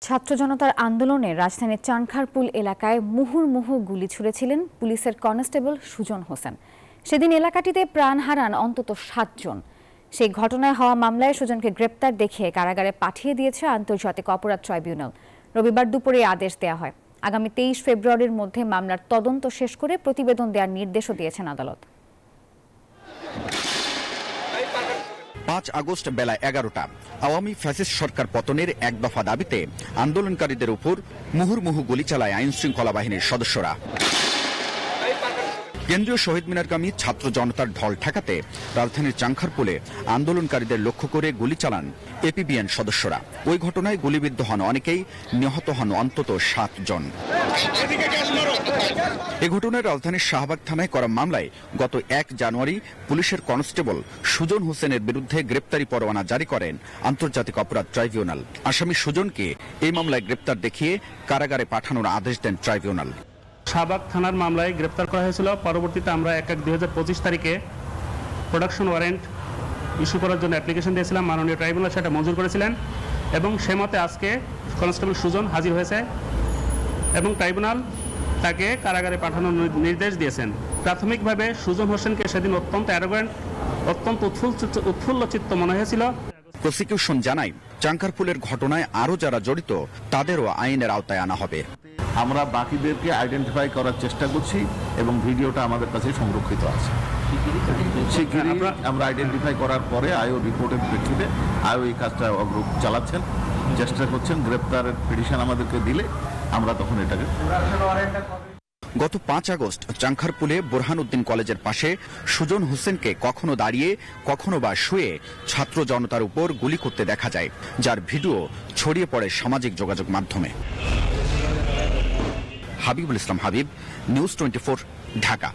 ছাত্র জনতার আন্দোলনে রাজধানীর চানখারপুল এলাকায় মুহুর্মুহু গুলি ছুড়েছিলেন পুলিশের কনস্টেবল সুজন হোসেন। সেদিন এলাকাটিতে প্রাণ হারান অন্তত ৭ জন। সেই ঘটনায় হওয়া মামলায় সুজনকে গ্রেপ্তার দেখিয়ে কারাগারে পাঠিয়ে দিয়েছে আন্তর্জাতিক অপরাধ ট্রাইব্যুনাল। রবিবার দুপুরে আদেশ দেওয়া হয়। আগামী ২৩ ফেব্রুয়ারির মধ্যে মামলার তদন্ত শেষ করে প্রতিবেদন দেওয়ার নির্দেশও দিয়েছেন আদালত। ৫ আগস্ট বেলা ১১টা আওয়ামী ফ্যাসিস্ট সরকার পতনের এক দফা দাবিতে আন্দোলনকারীদের উপর মুহুর্মুহু গুলি চালায় আইনশৃঙ্খলা বাহিনীর সদস্যরা। কেন্দ্রীয় শহীদ মিনারগামী ছাত্র জনতার ঢল ঠেকাতে রাজধানীর চানখারপুলে আন্দোলনকারীদের লক্ষ্য করে গুলি চালান এপিবিএন সদস্যরা। ওই ঘটনায় গুলিবিদ্ধ হন অনেকেই, নিহত হন অন্তত ৭ জন। এ ঘটনায় রাজধানীর শাহবাগ থানায় করা মামলায় গত ১ জানুয়ারি পুলিশের কনস্টেবল সুজন হোসেনের বিরুদ্ধে গ্রেপ্তারি পরোয়ানা জারি করেন আন্তর্জাতিক অপরাধ ট্রাইব্যুনাল। আসামি সুজনকে এই মামলায় গ্রেপ্তার দেখিয়ে কারাগারে পাঠানোর আদেশ দেন ট্রাইব্যুনাল। শাহবাগ থানার মামলায় গ্রেপ্তার করা হয়েছিল। পরবর্তীতে আমরা ১/১/২০২৫ তারিখে প্রোডাকশন ওয়ারেন্ট ইস্যু করার জন্য অ্যাপ্লিকেশন দিয়েছিলাম। মাননীয় ট্রাইব্যুনাল সেটা মঞ্জুর করেছিলেন এবং সে মতে আজকে কনস্টেবল সুজন হাজির হয়েছে এবং ট্রাইব্যুনাল তাকে কারাগারে পাঠানোর নির্দেশ দিয়েছেন। প্রাথমিকভাবে সুজন হোসেনকে সেদিন অত্যন্ত অ্যারোগ্যান্ট, অত্যন্ত উৎফুল্ল চিত্ত মনে হয়েছিল। প্রসিকিউশন জানায়, চানখারপুলের ঘটনায় আরও যারা জড়িত তাদেরও আইনের আওতায় আনা হবে। আমরা বাকিদেরকে আইডেন্টিফাই করার চেষ্টা করছি এবং ভিডিওটা আমাদের কাছে সংরক্ষিত আছে। শিগগিরই আমরা আইডেন্টিফাই করার পরে আইও রিপোর্টের প্রেক্ষিতে আইও এই কাজটা অগ্রগতি চালাচ্ছেন, চেষ্টা করছেন। গ্রেপ্তারের পিটিশন আমাদেরকে দিলে আমরা তখন এটাকে। গত ৫ আগস্ট চানখারপুলে বোরহানউদ্দিন কলেজের পাশে সুজন হোসেনকে কখনো দাঁড়িয়ে কখনো বা শুয়ে ছাত্র জনতার উপর গুলি করতে দেখা যায়, যার ভিডিও ছড়িয়ে পড়ে সামাজিক যোগাযোগ মাধ্যমে। হাবিবুল ইসলাম হাবিব, নিউজ 24, ঢাকা।